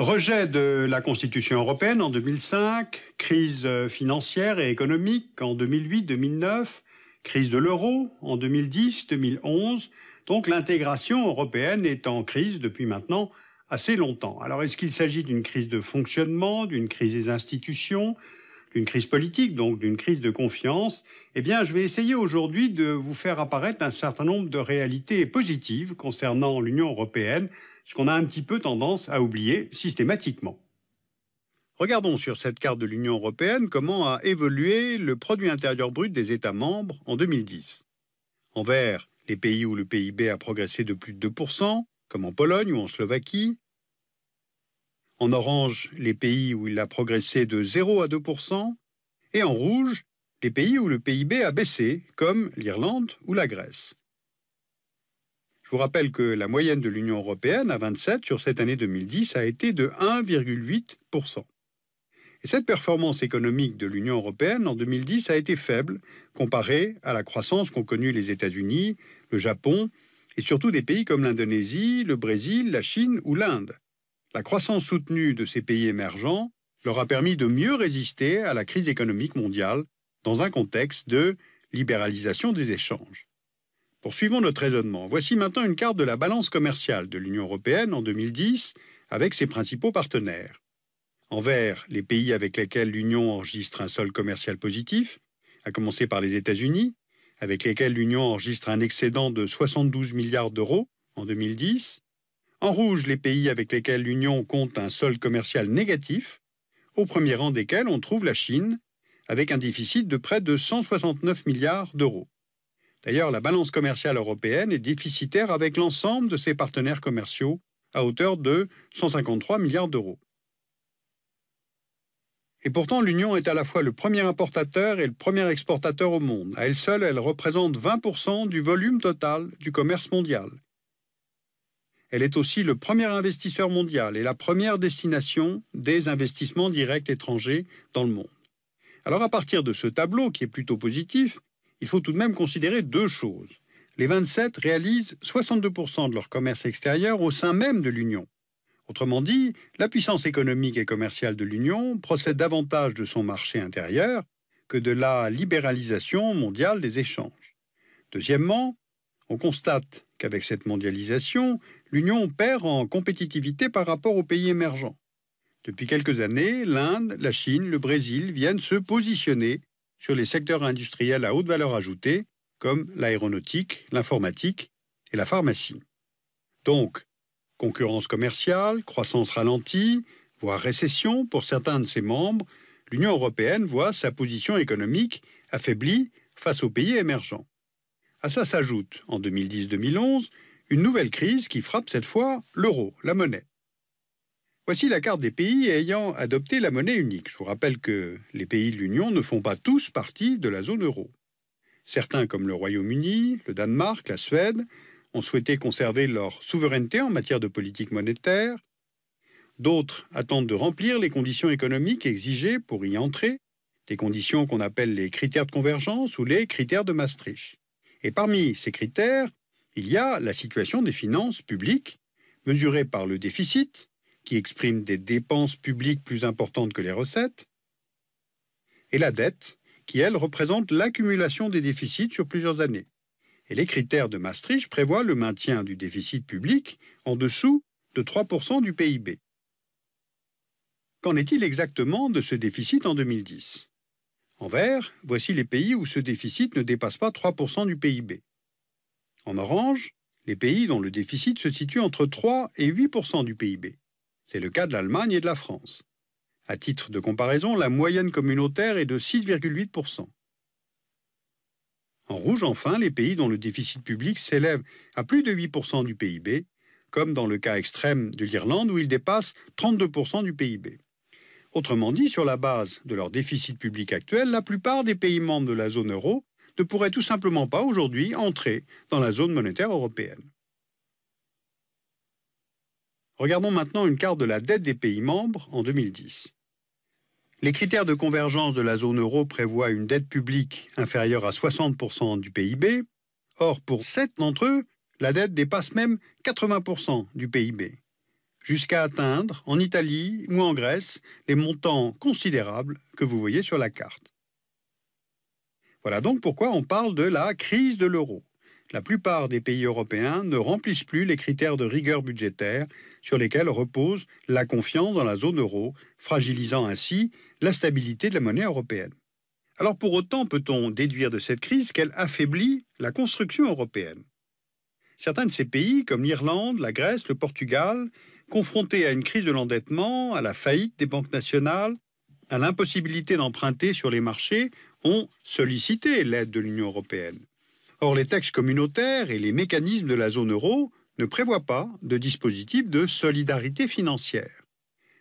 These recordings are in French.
Rejet de la Constitution européenne en 2005, crise financière et économique en 2008-2009, crise de l'euro en 2010-2011. Donc l'intégration européenne est en crise depuis maintenant assez longtemps. Alors est-ce qu'il s'agit d'une crise de fonctionnement, d'une crise des institutions, d'une crise politique, donc d'une crise de confiance? Eh bien, je vais essayer aujourd'hui de vous faire apparaître un certain nombre de réalités positives concernant l'Union européenne, ce qu'on a un petit peu tendance à oublier systématiquement. Regardons sur cette carte de l'Union européenne comment a évolué le produit intérieur brut des États membres en 2010. En vert, les pays où le PIB a progressé de plus de 2%, comme en Pologne ou en Slovaquie. En orange, les pays où il a progressé de 0 à 2%. Et en rouge, les pays où le PIB a baissé, comme l'Irlande ou la Grèce. Je vous rappelle que la moyenne de l'Union européenne à 27 sur cette année 2010 a été de 1,8%. Et cette performance économique de l'Union européenne en 2010 a été faible comparée à la croissance qu'ont connue les États-Unis, le Japon et surtout des pays comme l'Indonésie, le Brésil, la Chine ou l'Inde. La croissance soutenue de ces pays émergents leur a permis de mieux résister à la crise économique mondiale dans un contexte de libéralisation des échanges. Poursuivons notre raisonnement. Voici maintenant une carte de la balance commerciale de l'Union européenne en 2010 avec ses principaux partenaires. En vert, les pays avec lesquels l'Union enregistre un solde commercial positif, à commencer par les États-Unis, avec lesquels l'Union enregistre un excédent de 72 milliards d'euros en 2010. En rouge, les pays avec lesquels l'Union compte un solde commercial négatif, au premier rang desquels on trouve la Chine, avec un déficit de près de 169 milliards d'euros. D'ailleurs, la balance commerciale européenne est déficitaire avec l'ensemble de ses partenaires commerciaux, à hauteur de 153 milliards d'euros. Et pourtant, l'Union est à la fois le premier importateur et le premier exportateur au monde. À elle seule, elle représente 20% du volume total du commerce mondial. Elle est aussi le premier investisseur mondial et la première destination des investissements directs étrangers dans le monde. Alors à partir de ce tableau qui est plutôt positif, il faut tout de même considérer deux choses. Les 27 réalisent 62% de leur commerce extérieur au sein même de l'Union. Autrement dit, la puissance économique et commerciale de l'Union procède davantage de son marché intérieur que de la libéralisation mondiale des échanges. Deuxièmement, on constate qu'avec cette mondialisation, l'Union perd en compétitivité par rapport aux pays émergents. Depuis quelques années, l'Inde, la Chine, le Brésil viennent se positionner sur les secteurs industriels à haute valeur ajoutée, comme l'aéronautique, l'informatique et la pharmacie. Donc, concurrence commerciale, croissance ralentie, voire récession pour certains de ses membres, l'Union européenne voit sa position économique affaiblie face aux pays émergents. À ça s'ajoute, en 2010-2011, une nouvelle crise qui frappe cette fois l'euro, la monnaie. Voici la carte des pays ayant adopté la monnaie unique. Je vous rappelle que les pays de l'Union ne font pas tous partie de la zone euro. Certains, comme le Royaume-Uni, le Danemark, la Suède, ont souhaité conserver leur souveraineté en matière de politique monétaire. D'autres attendent de remplir les conditions économiques exigées pour y entrer, des conditions qu'on appelle les critères de convergence ou les critères de Maastricht. Et parmi ces critères, il y a la situation des finances publiques, mesurée par le déficit, qui exprime des dépenses publiques plus importantes que les recettes, et la dette, qui, elle, représente l'accumulation des déficits sur plusieurs années. Et les critères de Maastricht prévoient le maintien du déficit public en dessous de 3% du PIB. Qu'en est-il exactement de ce déficit en 2010 ? En vert, voici les pays où ce déficit ne dépasse pas 3% du PIB. En orange, les pays dont le déficit se situe entre 3 et 8% du PIB. C'est le cas de l'Allemagne et de la France. À titre de comparaison, la moyenne communautaire est de 6,8%. En rouge, enfin, les pays dont le déficit public s'élève à plus de 8% du PIB, comme dans le cas extrême de l'Irlande où il dépasse 32% du PIB. Autrement dit, sur la base de leur déficit public actuel, la plupart des pays membres de la zone euro ne pourraient tout simplement pas aujourd'hui entrer dans la zone monétaire européenne. Regardons maintenant une carte de la dette des pays membres en 2010. Les critères de convergence de la zone euro prévoient une dette publique inférieure à 60% du PIB. Or, pour 7 d'entre eux, la dette dépasse même 80% du PIB. jusqu'à atteindre, en Italie ou en Grèce, les montants considérables que vous voyez sur la carte. Voilà donc pourquoi on parle de la crise de l'euro. La plupart des pays européens ne remplissent plus les critères de rigueur budgétaire sur lesquels repose la confiance dans la zone euro, fragilisant ainsi la stabilité de la monnaie européenne. Alors pour autant, peut-on déduire de cette crise qu'elle affaiblit la construction européenne? Certains de ces pays, comme l'Irlande, la Grèce, le Portugal, confrontés à une crise de l'endettement, à la faillite des banques nationales, à l'impossibilité d'emprunter sur les marchés, ont sollicité l'aide de l'Union européenne. Or, les textes communautaires et les mécanismes de la zone euro ne prévoient pas de dispositif de solidarité financière.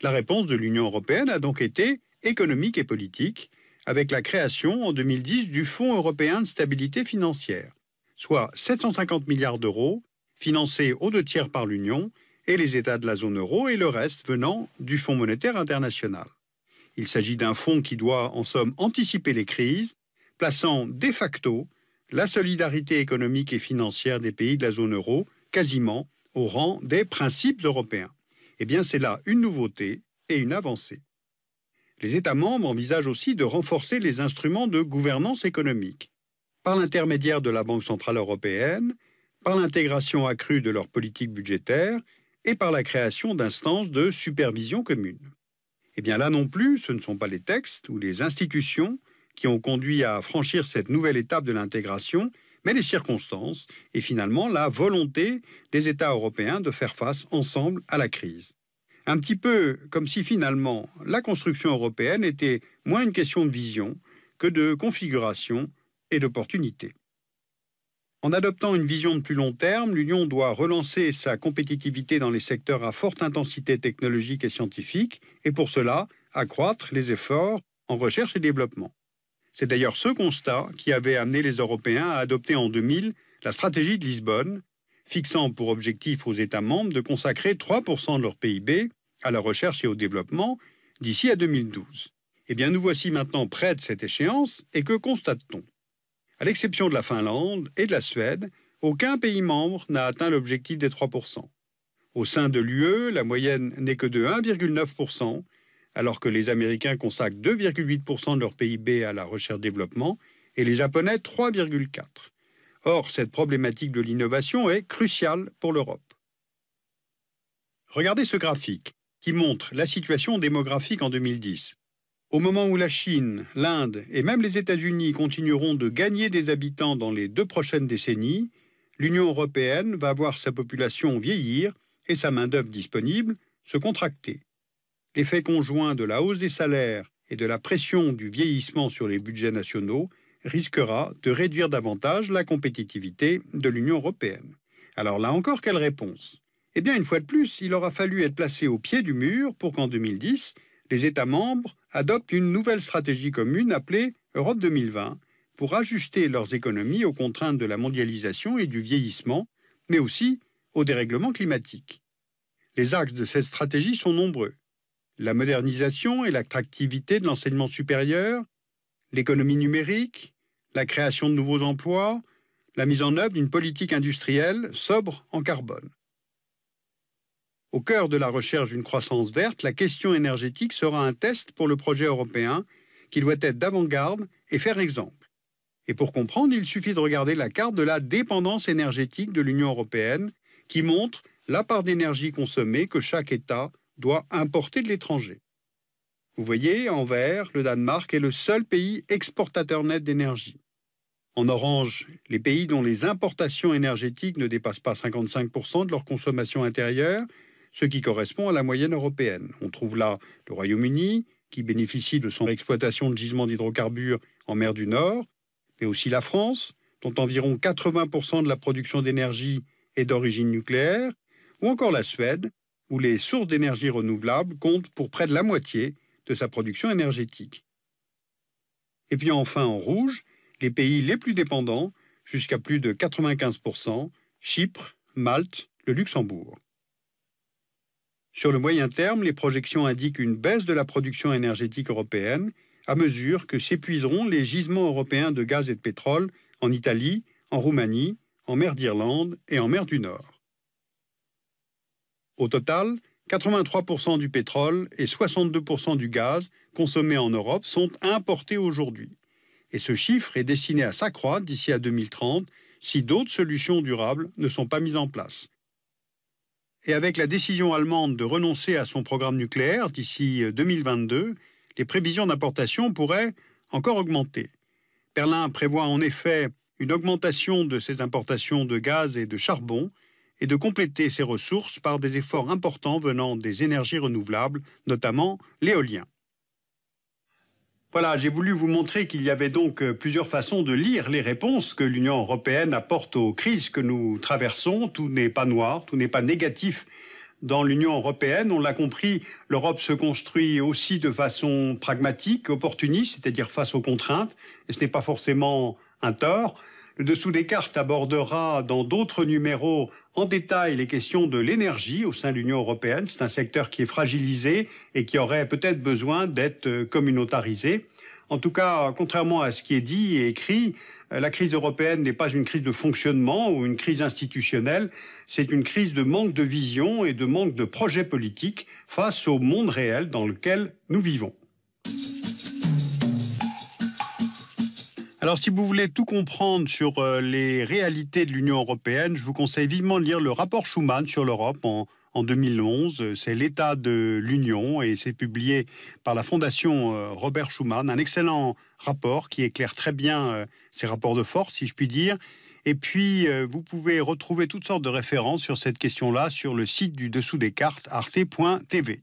La réponse de l'Union européenne a donc été économique et politique, avec la création en 2010 du Fonds européen de stabilité financière, soit 750 milliards d'euros, financés aux 2/3 par l'Union et les États de la zone euro, et le reste venant du Fonds monétaire international. Il s'agit d'un fonds qui doit en somme anticiper les crises, plaçant de facto la solidarité économique et financière des pays de la zone euro quasiment au rang des principes européens. Eh bien, c'est là une nouveauté et une avancée. Les États membres envisagent aussi de renforcer les instruments de gouvernance économique, par l'intermédiaire de la Banque centrale européenne, par l'intégration accrue de leur politique budgétaire et par la création d'instances de supervision commune. Eh bien là non plus, ce ne sont pas les textes ou les institutions qui ont conduit à franchir cette nouvelle étape de l'intégration, mais les circonstances et finalement la volonté des États européens de faire face ensemble à la crise. Un petit peu comme si finalement la construction européenne était moins une question de vision que de configuration et d'opportunité. En adoptant une vision de plus long terme, l'Union doit relancer sa compétitivité dans les secteurs à forte intensité technologique et scientifique, et pour cela, accroître les efforts en recherche et développement. C'est d'ailleurs ce constat qui avait amené les Européens à adopter en 2000 la stratégie de Lisbonne, fixant pour objectif aux États membres de consacrer 3% de leur PIB à la recherche et au développement d'ici à 2012. Eh bien, nous voici maintenant près de cette échéance, et que constate-t-on? À l'exception de la Finlande et de la Suède, aucun pays membre n'a atteint l'objectif des 3%. Au sein de l'UE, la moyenne n'est que de 1,9%, alors que les Américains consacrent 2,8% de leur PIB à la recherche-développement et les Japonais 3,4%. Or, cette problématique de l'innovation est cruciale pour l'Europe. Regardez ce graphique qui montre la situation démographique en 2010. Au moment où la Chine, l'Inde et même les États-Unis continueront de gagner des habitants dans les 2 prochaines décennies, l'Union européenne va voir sa population vieillir et sa main-d'œuvre disponible se contracter. L'effet conjoint de la hausse des salaires et de la pression du vieillissement sur les budgets nationaux risquera de réduire davantage la compétitivité de l'Union européenne. Alors là encore, quelle réponse? Eh bien, une fois de plus, il aura fallu être placé au pied du mur pour qu'en 2010, les États membres adoptent une nouvelle stratégie commune appelée Europe 2020 pour ajuster leurs économies aux contraintes de la mondialisation et du vieillissement, mais aussi au dérèglement climatique. Les axes de cette stratégie sont nombreux. La modernisation et l'attractivité de l'enseignement supérieur, l'économie numérique, la création de nouveaux emplois, la mise en œuvre d'une politique industrielle sobre en carbone. Au cœur de la recherche d'une croissance verte, la question énergétique sera un test pour le projet européen qui doit être d'avant-garde et faire exemple. Et pour comprendre, il suffit de regarder la carte de la dépendance énergétique de l'Union européenne qui montre la part d'énergie consommée que chaque État doit importer de l'étranger. Vous voyez, en vert, le Danemark est le seul pays exportateur net d'énergie. En orange, les pays dont les importations énergétiques ne dépassent pas 55% de leur consommation intérieure, ce qui correspond à la moyenne européenne. On trouve là le Royaume-Uni, qui bénéficie de son exploitation de gisements d'hydrocarbures en mer du Nord, mais aussi la France, dont environ 80% de la production d'énergie est d'origine nucléaire, ou encore la Suède, où les sources d'énergie renouvelables comptent pour près de la moitié de sa production énergétique. Et puis enfin en rouge, les pays les plus dépendants, jusqu'à plus de 95%, Chypre, Malte, le Luxembourg. Sur le moyen terme, les projections indiquent une baisse de la production énergétique européenne à mesure que s'épuiseront les gisements européens de gaz et de pétrole en Italie, en Roumanie, en mer d'Irlande et en mer du Nord. Au total, 83% du pétrole et 62% du gaz consommés en Europe sont importés aujourd'hui. Et ce chiffre est destiné à s'accroître d'ici à 2030 si d'autres solutions durables ne sont pas mises en place. Et avec la décision allemande de renoncer à son programme nucléaire d'ici 2022, les prévisions d'importation pourraient encore augmenter. Berlin prévoit en effet une augmentation de ses importations de gaz et de charbon et de compléter ses ressources par des efforts importants venant des énergies renouvelables, notamment l'éolien. Voilà, j'ai voulu vous montrer qu'il y avait donc plusieurs façons de lire les réponses que l'Union européenne apporte aux crises que nous traversons. Tout n'est pas noir, tout n'est pas négatif dans l'Union européenne. On l'a compris, l'Europe se construit aussi de façon pragmatique, opportuniste, c'est-à-dire face aux contraintes, et ce n'est pas forcément un tort. Le dessous des cartes abordera dans d'autres numéros en détail les questions de l'énergie au sein de l'Union européenne. C'est un secteur qui est fragilisé et qui aurait peut-être besoin d'être communautarisé. En tout cas, contrairement à ce qui est dit et écrit, la crise européenne n'est pas une crise de fonctionnement ou une crise institutionnelle, c'est une crise de manque de vision et de manque de projet politique face au monde réel dans lequel nous vivons. Alors, si vous voulez tout comprendre sur les réalités de l'Union européenne, je vous conseille vivement de lire le rapport Schuman sur l'Europe en 2011. C'est l'état de l'Union et c'est publié par la Fondation Robert Schuman. Un excellent rapport qui éclaire très bien ces rapports de force, si je puis dire. Et puis, vous pouvez retrouver toutes sortes de références sur cette question-là sur le site du Dessous des cartes, arte.tv.